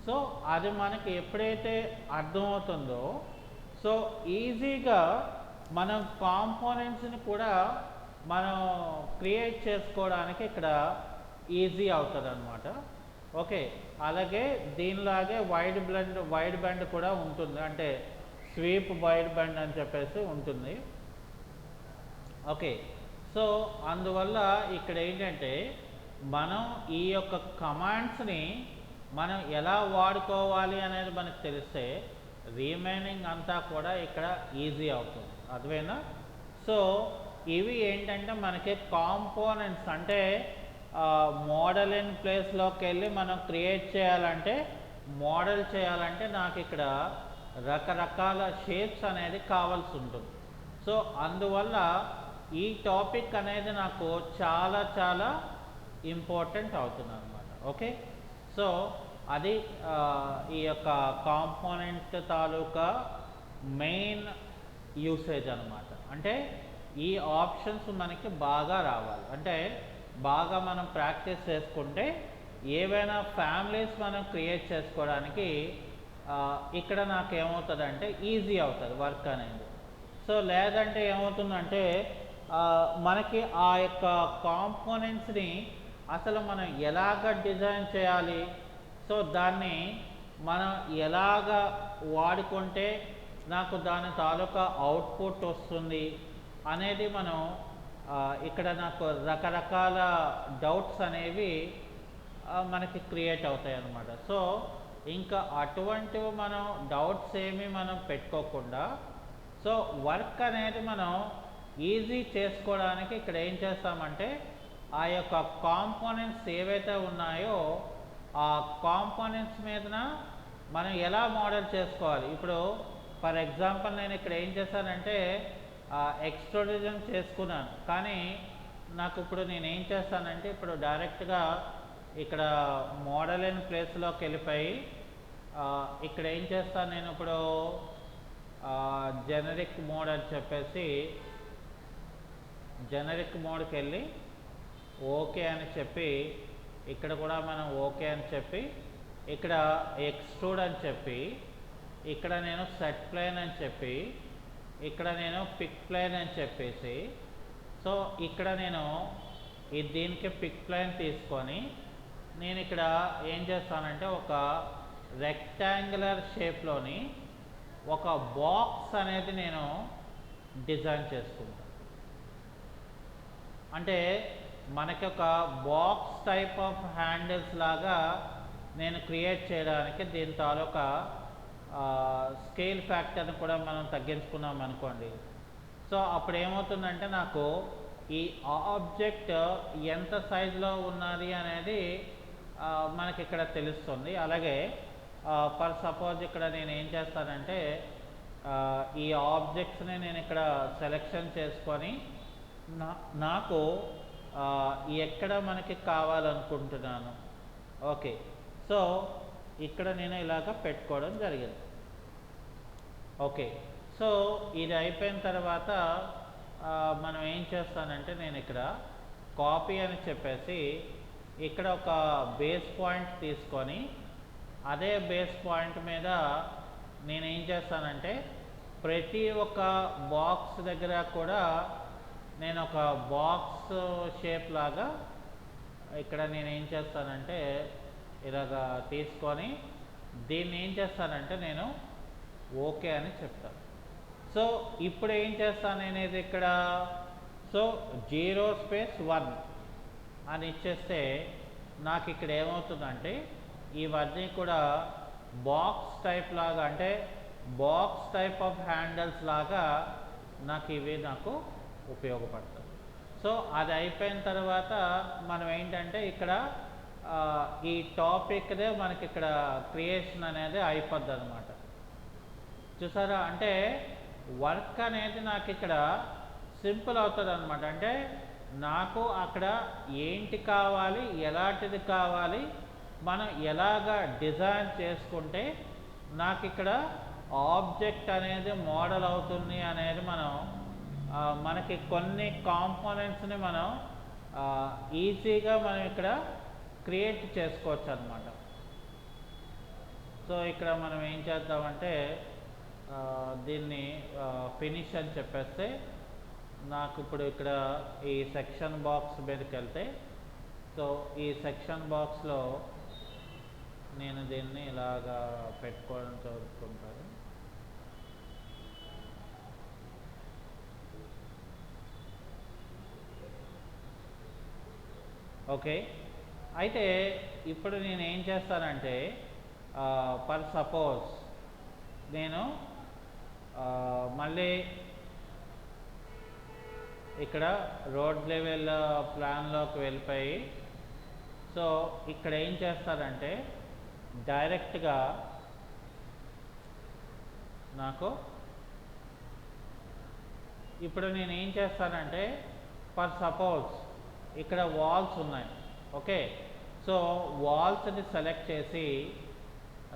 సో అది మనకి ఎప్పుడైతే అర్థమవుతుందో సో ఈజీగా మనం కాంపోనెంట్స్ని కూడా మనం క్రియేట్ చేసుకోవడానికి ఇక్కడ ఈజీ అవుతుంది అన్నమాట. ఓకే, అలాగే దీనిలాగే వైడ్ బెండ్ కూడా ఉంటుంది, అంటే స్వీప్ వైడ్ బెండ్ అని చెప్పేసి ఉంటుంది. ఓకే, సో అందువల్ల ఇక్కడ ఏంటంటే మనం ఈ యొక్క కమాండ్స్ని మనం ఎలా వాడుకోవాలి అనేది మనకు తెలిస్తే రిమైనింగ్ అంతా కూడా ఇక్కడ ఈజీ అవుతుంది. అర్థమైనా? సో ఇవి ఏంటంటే మనకి కాంపోనెంట్స్, అంటే మోడల్ ఇన్ ప్లేస్లోకి వెళ్ళి మనం క్రియేట్ చేయాలంటే మోడల్ చేయాలంటే నాకు ఇక్కడ రకరకాల షేప్స్ అనేది కావాల్సి ఉంటుంది. సో అందువల్ల ఈ టాపిక్ అనేది నాకు చాలా చాలా ఇంపార్టెంట్ అవుతుంది అన్నమాట. ఓకే, సో అది ఈ యొక్క కాంపోనెంట్ తాలూకా మెయిన్ యూసేజ్ అన్నమాట. అంటే ఈ ఆప్షన్స్ మనకి బాగా రావాలి, అంటే బాగా మనం ప్రాక్టీస్ చేసుకుంటే ఏవైనా ఫ్యామిలీస్ మనం క్రియేట్ చేసుకోవడానికి ఇక్కడ నాకు ఏమవుతుందంటే ఈజీ అవుతుంది వర్క్ అనేది. సో లేదంటే ఏమవుతుందంటే మనకి ఆ యొక్క కాంపోనెంట్స్ని అసలు మనం ఎలాగ డిజైన్ చేయాలి, సో దాన్ని మనం ఎలాగ వాడుకుంటే నాకు దాని తాలూకా అవుట్పుట్ వస్తుంది అనేది మనం ఇక్కడ నాకు రకరకాల డౌట్స్ అనేవి మనకి క్రియేట్ అవుతాయి అన్నమాట. సో ఇంకా అటువంటివి మనం డౌట్స్ ఏమీ మనం పెట్టుకోకుండా సో వర్క్ అనేది మనం ఈజీ చేసుకోవడానికి ఇక్కడ ఏం చేస్తామంటే ఆ యొక్క కాంపోనెంట్స్ ఏవైతే ఉన్నాయో ఆ కాంపోనెంట్స్ మీదన మనం ఎలా మోడల్ చేసుకోవాలి. ఇప్పుడు ఫర్ ఎగ్జాంపుల్ నేను ఇక్కడ ఏం చేశానంటే ఎక్స్ట్రూజన్ చేసుకున్నాను, కానీ నాకు ఇప్పుడు నేను ఏం చేస్తానంటే ఇప్పుడు డైరెక్ట్గా ఇక్కడ మోడల్ ఇన్ ప్లేస్లోకి వెళ్ళిపోయి ఇక్కడ ఏం చేస్తాను, నేను ఇప్పుడు జెనరిక్ మోడ్ అని చెప్పేసి జెనరిక్ మోడ్కి వెళ్ళి ఓకే అని చెప్పి ఇక్కడ కూడా మనం ఓకే అని చెప్పి ఇక్కడ ఎక్స్ట్రూడ్ అని చెప్పి ఇక్కడ నేను సెట్ ప్లేన్ అని చెప్పి ఇక్కడ నేను పిక్ ప్లేన్ అని చెప్పేసి సో ఇక్కడ నేను దీనికి పిక్ ప్లేన్ తీసుకొని నేను ఇక్కడ ఏం చేస్తానంటే ఒక రెక్టాంగులర్ షేప్లోని ఒక బాక్స్ అనేది నేను డిజైన్ చేసుకుంటాను. అంటే మనకి ఒక బాక్స్ టైప్ ఆఫ్ హ్యాండిల్స్ లాగా నేను క్రియేట్ చేయడానికి దీని తాలూకా స్కేల్ ఫ్యాక్టర్ని కూడా మనం తగ్గించుకున్నాం అనుకోండి. సో అప్పుడు ఏమవుతుందంటే నాకు ఈ ఆబ్జెక్ట్ ఎంత సైజులో ఉన్నది అనేది మనకి ఇక్కడ తెలుస్తుంది. అలాగే ఫర్ సపోజ్ ఇక్కడ నేను ఏం చేస్తానంటే ఈ ఆబ్జెక్ట్స్ని నేను ఇక్కడ సెలెక్షన్ చేసుకొని నాకు ఎక్కడ మనకి కావాలనుకుంటున్నాను. ఓకే, సో ఇక్కడ నేను ఇలాగ పెట్టుకోవడం జరిగింది. ఓకే, సో ఇది అయిపోయిన తర్వాత మనం ఏం చేస్తానంటే నేను ఇక్కడ కాపీ అని చెప్పేసి ఇక్కడ ఒక బేస్ పాయింట్ తీసుకొని అదే బేస్ పాయింట్ మీద నేను ఏం చేస్తానంటే ప్రతి ఒక్క బాక్స్ దగ్గర కూడా నేను ఒక బాక్స్ షేప్ లాగా ఇక్కడ నేను ఏం చేస్తానంటే ఇలాగా తీసుకొని దీన్ని ఏం చేస్తానంటే నేను ఓకే అని చెప్తాను. సో ఇప్పుడు ఏం చేస్తాను అనేది ఇక్కడ సో 0 స్పేస్ 1 అని ఇచ్చేస్తే నాకు ఇక్కడ ఏమవుతుందంటే ఇవన్నీ కూడా బాక్స్ టైప్ లాగా, అంటే బాక్స్ టైప్ ఆఫ్ హ్యాండిల్స్ లాగా ఇవి నాకు ఉపయోగపడతాయి. సో అది అయిపోయిన తర్వాత మనం ఏంటంటే ఇక్కడ ఈ టాపిక్దే మనకి ఇక్కడ క్రియేషన్ అనేది అయిపోద్ది అనమాట. చూసారా, అంటే వర్క్ అనేది నాకు ఇక్కడ సింపుల్ అవుతుంది అనమాట. అంటే నాకు అక్కడ ఏంటి కావాలి, ఎలాంటిది కావాలి, మనం ఎలాగా డిజైన్ చేసుకుంటే నాకు ఇక్కడ ఆబ్జెక్ట్ అనేది మోడల్ అవుతుంది అనేది మనకి కొన్ని కాంపోనెంట్స్ని మనం ఈజీగా మనం ఇక్కడ క్రియేట్ చేసుకోవచ్చు అనమాట. సో ఇక్కడ మనం ఏం చేద్దామంటే దీన్ని ఫినిష్ అని చెప్పేస్తే నాకు ఇప్పుడు ఇక్కడ ఈ సెక్షన్ బాక్స్ మీదకి వెళ్తే సో ఈ సెక్షన్ బాక్స్లో నేను దీన్ని ఇలాగా పెట్టుకోవడం చదువుకుంటాను. ఓకే, అయితే ఇప్పుడు నేను ఏం చేస్తానంటే ఫర్ సపోజ్ నేను మళ్ళీ ఇక్కడ రోడ్ లెవెల్ ప్లాన్లోకి వెళ్ళిపోయి సో ఇక్కడ ఏం చేస్తారంటే డైరెక్ట్గా నాకు ఇప్పుడు నేను ఏం చేస్తానంటే ఫర్ సపోజ్ ఇక్కడ వాల్స్ ఉన్నాయి. ఓకే, సో వాల్స్ని సెలెక్ట్ చేసి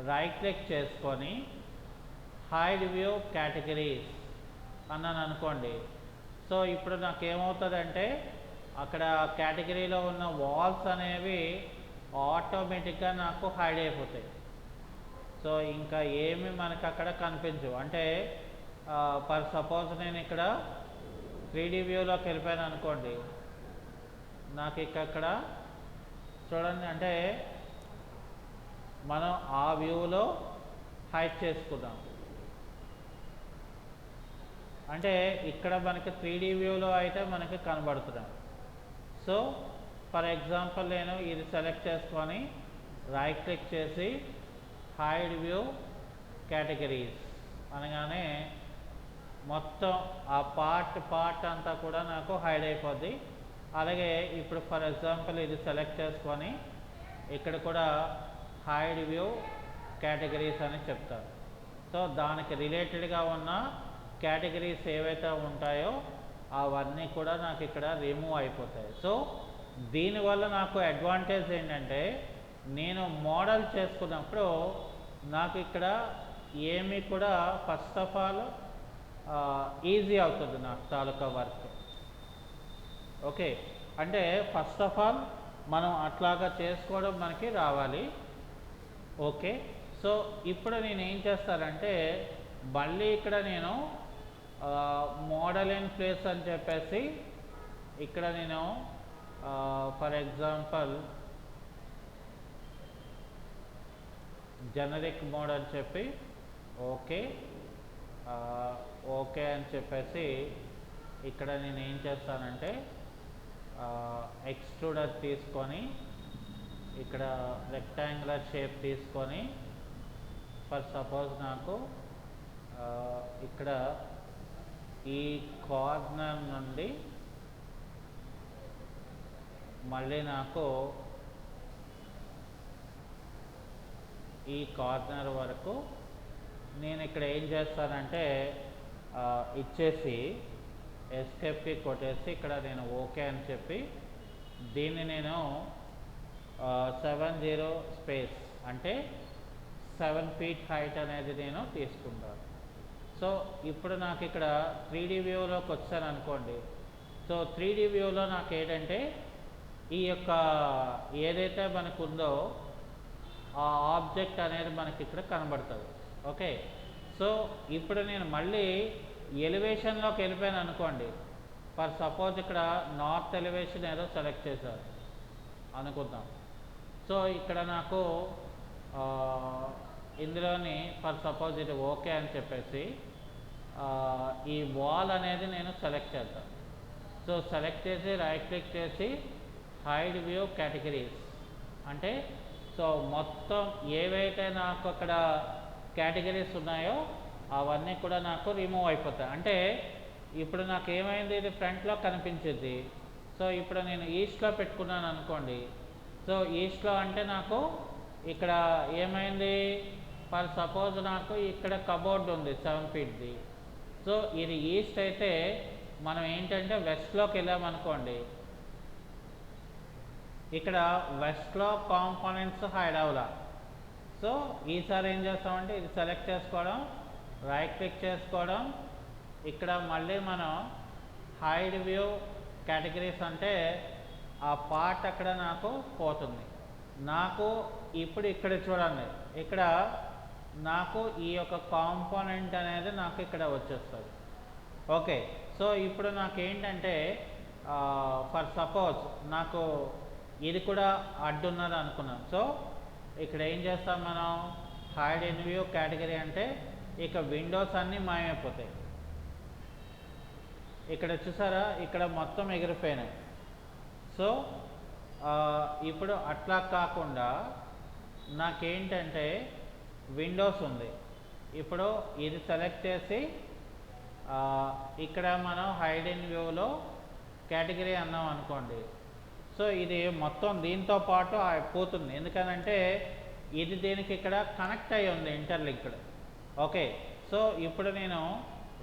రైట్ క్లిక్ చేసుకొని హైడ్ వ్యూ కేటగిరీస్ అన్నాను అనుకోండి. సో ఇప్పుడు నాకు ఏమవుతుందంటే అక్కడ కేటగిరీలో ఉన్న వాల్స్ అనేవి ఆటోమేటిక్గా నాకు హైడ్ అయిపోతాయి. సో ఇంకా ఏమి మనకు అక్కడ కనిపించవు. అంటే ఫర్ సపోజ్ నేను ఇక్కడ 3D వ్యూలోకి వెళ్ళిపోయాను అనుకోండి, నాకు ఇక్కడ చూడండి, అంటే మనం ఆ వ్యూలో హైడ్ చేసుకుందాం. అంటే ఇక్కడ మనకి 3D వ్యూలో అయితే మనకి కనబడుతున్నాం. సో ఫర్ ఎగ్జాంపుల్ నేను ఇది సెలెక్ట్ చేసుకొని రైట్ క్లిక్ చేసి హైడ్ వ్యూ కేటగిరీస్ అనగానే మొత్తం ఆ పార్ట్ అంతా కూడా నాకు హైడ్ అయిపోద్ది. అలాగే ఇప్పుడు ఫర్ ఎగ్జాంపుల్ ఇది సెలెక్ట్ చేసుకొని ఇక్కడ కూడా హైడ్ వ్యూ కేటగిరీస్ అని చెప్తారు. సో దానికి రిలేటెడ్గా ఉన్న కేటగిరీస్ ఏవైతే ఉంటాయో అవన్నీ కూడా నాకు ఇక్కడ రిమూవ్ అయిపోతాయి. సో దీనివల్ల నాకు అడ్వాంటేజ్ ఏంటంటే నేను మోడల్ చేసుకున్నప్పుడు నాకు ఇక్కడ ఏమి కూడా ఫస్ట్ ఆఫ్ ఆల్ ఈజీ అవుతుంది నాకు తాలూకా వర్క్. ఓకే, అంటే ఫస్ట్ ఆఫ్ ఆల్ మనం అట్లాగా చేసుకోవడం మనకి రావాలి. ఓకే, సో ఇప్పుడు నేను ఏం చేస్తానంటే మళ్ళీ ఇక్కడ నేను మోడల్ ఇన్ ప్లేస్ అని చెప్పేసి ఇక్కడ నేను ఫర్ ఎగ్జాంపుల్ జనరిక్ మోడ్ అని చెప్పి ఓకే అని చెప్పేసి ఇక్కడ నేను ఏం చేస్తానంటే ఎక్స్ట్రూడర్ తీసుకొని ఇక్కడ రెక్టాంగులర్ షేప్ తీసుకొని ఫర్ సపోజ్ నాకు ఇక్కడ ఈ కార్నర్ నుండి మళ్ళీ నాకు ఈ కార్నర్ వరకు నేను ఇక్కడ ఏం చేస్తానంటే ఇచ్చేసి ఎస్కేప్కి కొట్టేసి ఇక్కడ నేను ఓకే అని చెప్పి దీన్ని నేను 70 స్పేస్ అంటే 7 ఫీట్ హైట్ అనేది నేను తీసుకుంటాను. సో ఇప్పుడు నాకు ఇక్కడ 3D వ్యూలోకి వచ్చాను అనుకోండి. సో 3D వ్యూలో నాకు ఏంటంటే ఈ యొక్క ఏదైతే మనకు ఉందో ఆ ఆబ్జెక్ట్ అనేది మనకి ఇక్కడ కనబడుతుంది. ఓకే, సో ఇప్పుడు నేను మళ్ళీ ఎలివేషన్లోకి వెళ్ళిపోయాను అనుకోండి. ఫర్ సపోజ్ ఇక్కడ నార్త్ ఎలివేషన్ ఏదో సెలెక్ట్ చేశారు అనుకుందాం. సో ఇక్కడ నాకు ఇందులోని ఫర్ సపోజ్ ఇది ఓకే అని చెప్పేసి ఈ వాల్ అనేది నేను సెలెక్ట్ చేద్దాం. సో సెలెక్ట్ చేసి రైట్ క్లిక్ చేసి హైడ్ వ్యూ కేటగిరీస్ అంటే సో మొత్తం ఏవైతే నాకు అక్కడ కేటగిరీస్ ఉన్నాయో అవన్నీ కూడా నాకు రిమూవ్ అయిపోతాయి. అంటే ఇప్పుడు నాకు ఏమైంది, ఇది ఫ్రంట్లో కనిపించింది. సో ఇప్పుడు నేను ఈస్ట్లో పెట్టుకున్నాను అనుకోండి. సో ఈస్ట్లో అంటే నాకు ఇక్కడ ఏమైంది, ఫర్ సపోజ్ నాకు ఇక్కడ కబోర్డ్ ఉంది 7 ఫీట్ది. సో ఇది ఈస్ట్ అయితే మనం ఏంటంటే వెస్ట్లోకి వెళ్ళామనుకోండి. ఇక్కడ వెస్ట్లో కాంపోనెంట్స్ హైడ్ అవ్వాల. సో ఈసారి ఏం చేస్తామంటే ఇది సెలెక్ట్ చేసుకోవడం, రైట్ క్లిక్ చేసుకోవడం, ఇక్కడ మళ్ళీ మనం హైడ్ వ్యూ కేటగిరీస్ అంటే ఆ పార్ట్ అక్కడ నాకు పోతుంది. నాకు ఇప్పుడు ఇక్కడ చూడండి, ఇక్కడ నాకు ఈ యొక్క కాంపోనెంట్ అనేది నాకు ఇక్కడ వచ్చేస్తుంది. ఓకే, సో ఇప్పుడు నాకు ఏంటంటే ఫర్ సపోజ్ నాకు ఇది కూడా అడ్డున్నది అనుకున్నాం. సో ఇక్కడ ఏం చేస్తాం మనం, హైడ్ ఇన్ వ్యూ కేటగిరీ అంటే ఇక విండోస్ అన్నీ మాయమైపోతాయి. ఇక్కడ చూసారా, ఇక్కడ మొత్తం ఎగిరిపోయినాయి. సో ఇప్పుడు అట్లా కాకుండా నాకేంటంటే విండోస్ ఉంది. ఇప్పుడు ఇది సెలెక్ట్ చేసి ఇక్కడ మనం హైడ్ ఇన్ వ్యూలో కేటగిరీ అన్నాం అనుకోండి. సో ఇది మొత్తం దీంతో పాటు పోతుంది. ఎందుకనంటే ఇది దీనికి ఇక్కడ కనెక్ట్ అయ్యి ఉంది, ఇంటర్లింక్డ్. ఓకే, సో ఇప్పుడు నేను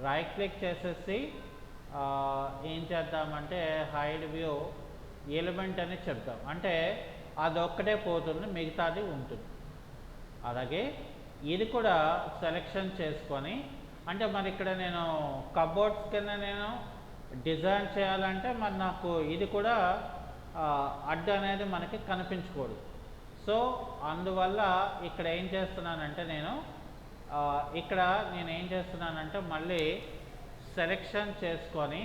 రైట్ క్లిక్ చేసేసి ఏం చేద్దామంటే హైడ్ వ్యూ ఎలిమెంట్ అని చెప్తాం. అంటే అదొక్కటే పోతుంది, మిగతాది ఉంటుంది. అలాగే ఇది కూడా సెలెక్షన్ చేసుకొని, అంటే మరి ఇక్కడ నేను కబోర్డ్స్ కింద నేను డిజైన్ చేయాలంటే మరి నాకు ఇది కూడా అడ్డు అనేది మనకి కనిపించకూడదు. సో అందువల్ల ఇక్కడ ఏం చేస్తున్నానంటే నేను ఏం చేస్తున్నానంటే మళ్ళీ సెలెక్షన్ చేసుకొని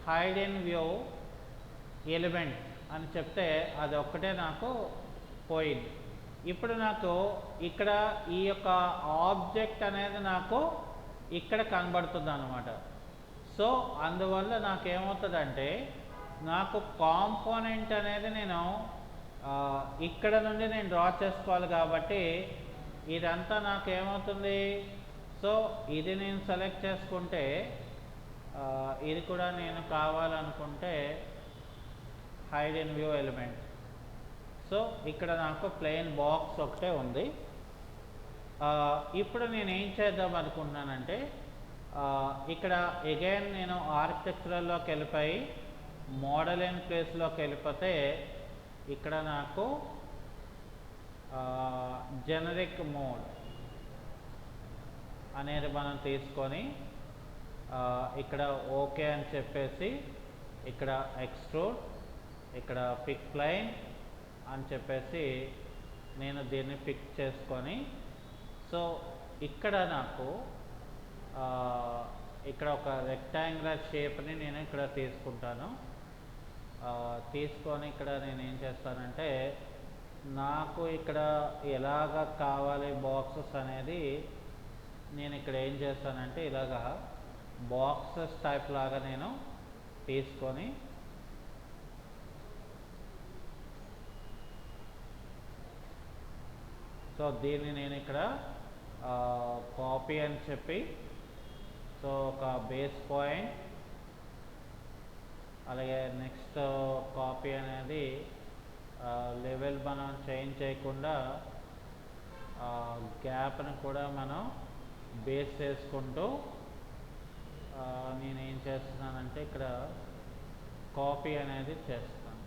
హైడ్ ఇన్ వ్యూ ఎలిమెంట్ అని చెప్తే అది ఒక్కటే నాకు పోయింది. ఇప్పుడు నాకు ఇక్కడ ఈ యొక్క ఆబ్జెక్ట్ అనేది నాకు ఇక్కడ కనబడుతుంది అన్నమాట. సో అందువల్ల నాకేమవుతుందంటే నాకు కాంపోనెంట్ అనేది నేను ఇక్కడ నుండి నేను డ్రా చేసుకోవాలి. కాబట్టి ఇదంతా నాకేమవుతుంది, సో ఇది నేను సెలెక్ట్ చేసుకుంటే ఇది కూడా నేను కావాలనుకుంటే hide in view element. So ఇక్కడ నాకు ప్లెయిన్ బాక్స్ ఒకటే ఉంది. ఇప్పుడు నేను ఏం చేద్దాం అనుకుంటున్నానంటే ఇక్కడ అగైన్ నేను ఆర్కిటెక్చరల్లోకి వెళ్ళిపోయి మోడల్ ఇన్ ప్లేస్లోకి వెళ్ళిపోతే ఇక్కడ నాకు జనరిక్ మోడ్ అనేది మనం తీసుకొని ఇక్కడ ఓకే అని చెప్పేసి ఇక్కడ ఎక్స్ట్రూడ్, ఇక్కడ పిక్ ప్లైన్ అని చెప్పేసి నేను దీన్ని పిక్ చేసుకొని, సో ఇక్కడ నాకు ఇక్కడ ఒక రెక్టాంగులర్ షేప్ని నేను ఇక్కడ తీసుకుంటాను. తీసుకొని ఇక్కడ నేను ఏం చేస్తానంటే నాకు ఇక్కడ ఎలాగ కావాలి బాక్సెస్ అనేది నేను ఇక్కడ ఏం చేస్తానంటే ఇలాగా బాక్సెస్ టైప్ లాగా నేను తీసుకొని సో దీన్ని నేను ఇక్కడ కాపీ అని చెప్పి సో ఒక బేస్ పాయింట్, అలాగే నెక్స్ట్ కాపీ అనేది లెవెల్ మనం చేంజ్ చేయకుండా గ్యాప్ని కూడా మనం బేస్ చేసుకుంటూ నేనేం చేస్తున్నానంటే ఇక్కడ కాపీ అనేది చేస్తాను.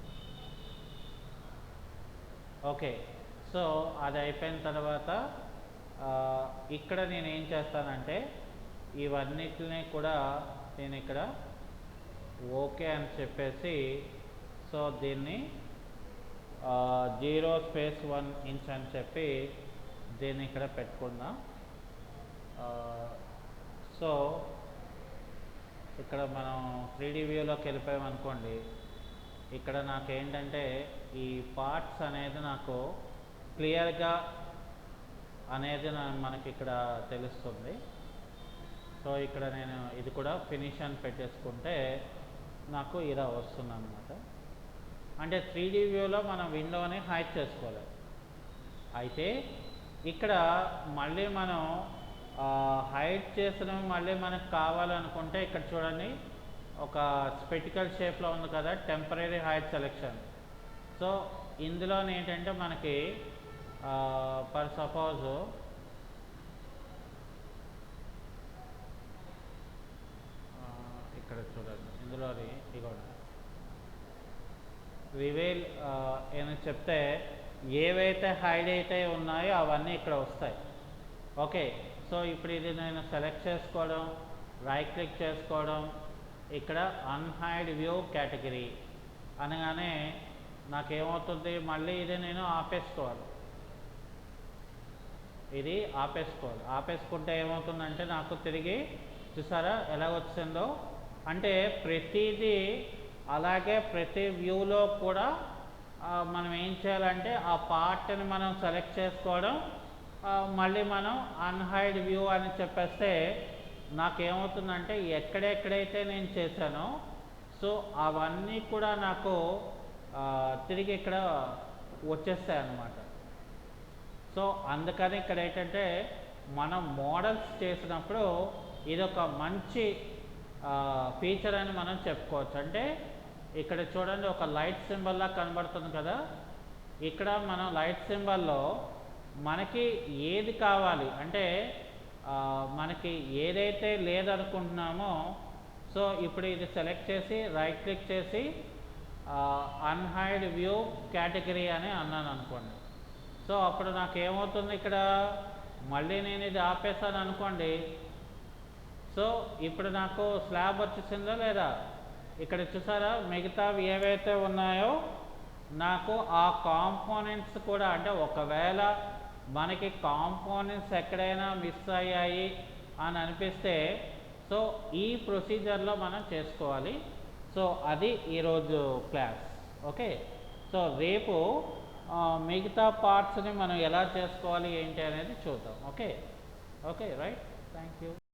ఓకే, సో అది అయిపోయిన తర్వాత ఇక్కడ నేనేం చేస్తానంటే ఇవన్నిటిని కూడా నేను ఇక్కడ ఓకే అని చెప్పేసి, సో దీన్ని 0 స్పేస్ 1 ఇంచ్ అని చెప్పి దీన్ని ఇక్కడ పెట్టుకుందాం. సో ఇక్కడ మనం 3D వ్యూలోకి వెళ్ళిపోయామనుకోండి, ఇక్కడ నాకేంటంటే ఈ పార్ట్స్ అనేది నాకు క్లియర్గా అనేది మనకి ఇక్కడ తెలుస్తుంది. సో ఇక్కడ నేను ఇది కూడా ఫినిష్ అని పెట్టేసుకుంటే నాకు ఇలా వస్తుంది అన్నమాట. అంటే 3D వ్యూలో మనం విండోని హైడ్ చేసుకోలేదు. అయితే ఇక్కడ మళ్ళీ మనం హైడ్ చేసినవి మళ్ళీ మనకు కావాలనుకుంటే ఇక్కడ చూడండి, ఒక స్పెటికల్ షేప్లో ఉంది కదా, టెంపరీ హైడ్ సెలెక్షన్. సో ఇందులో ఏంటంటే మనకి ఫర్ సపోజ్ ఇక్కడ చూడండి, ఇందులోని ఇగోండి రివీల్ అని చెప్తే ఏవైతే హైడ్ అయితే ఉన్నాయో అవన్నీ ఇక్కడ వస్తాయి. ఓకే, సో ఇప్పుడు ఇది నేను సెలెక్ట్ చేసుకోవడం, రైట్ క్లిక్ చేసుకోవడం, ఇక్కడ అన్హైడ్ వ్యూ కేటగిరీ అనగానే నాకేమవుతుంది, మళ్ళీ ఇది నేను ఆపేసుకోవాలి. ఇది ఆపేసుకుంటే ఏమవుతుందంటే నాకు తిరిగి చూసారా ఎలా వచ్చిందో. అంటే ప్రతిదీ అలాగే ప్రతి వ్యూలో కూడా మనం ఏం చేయాలంటే ఆ పార్ట్ని మనం సెలెక్ట్ చేసుకోవడం, మళ్ళీ మనం అన్హైడ్ వ్యూ అని చెప్పేస్తే నాకేమవుతుందంటే ఎక్కడెక్కడైతే నేను చేశానో సో అవన్నీ కూడా నాకు తిరిగి ఇక్కడ వచ్చేస్తాయి అన్నమాట. సో అందుకని ఇక్కడ ఏంటంటే మనం మోడల్స్ చేసినప్పుడు ఇదొక మంచి ఫీచర్ అని మనం చెప్పుకోవచ్చు. అంటే ఇక్కడ చూడండి, ఒక లైట్ సింబల్లా కనబడుతుంది కదా, ఇక్కడ మనం లైట్ సింబల్లో మనకి ఏది కావాలి అంటే మనకి ఏదైతే లేదనుకుంటున్నామో, సో ఇప్పుడు ఇది సెలెక్ట్ చేసి రైట్ క్లిక్ చేసి అన్హైడ్ వ్యూ కేటగిరీ అని అన్నాను అనుకోండి. సో అప్పుడు నాకు ఏమవుతుంది, ఇక్కడ మళ్ళీ నేను ఇది ఆపేసాను అనుకోండి, సో ఇప్పుడు నాకు స్లాబ్ వచ్చేసిందో లేదా, ఇక్కడ చూసారా మిగతావి ఏవైతే ఉన్నాయో నాకు ఆ కాంపోనెంట్స్ కూడా, అంటే ఒకవేళ మనకి కాంపోనెంట్స్ ఎక్కడైనా మిస్ అయ్యాయి అని అనిపిస్తే సో ఈ ప్రొసీజర్లో మనం చేసుకోవాలి. సో అది ఈరోజు క్లాస్. ఓకే, సో రేపు మిగతా పార్ట్స్ని మనం ఎలా చేసుకోవాలి ఏంటి అనేది చూద్దాం. Okay, right, thank you.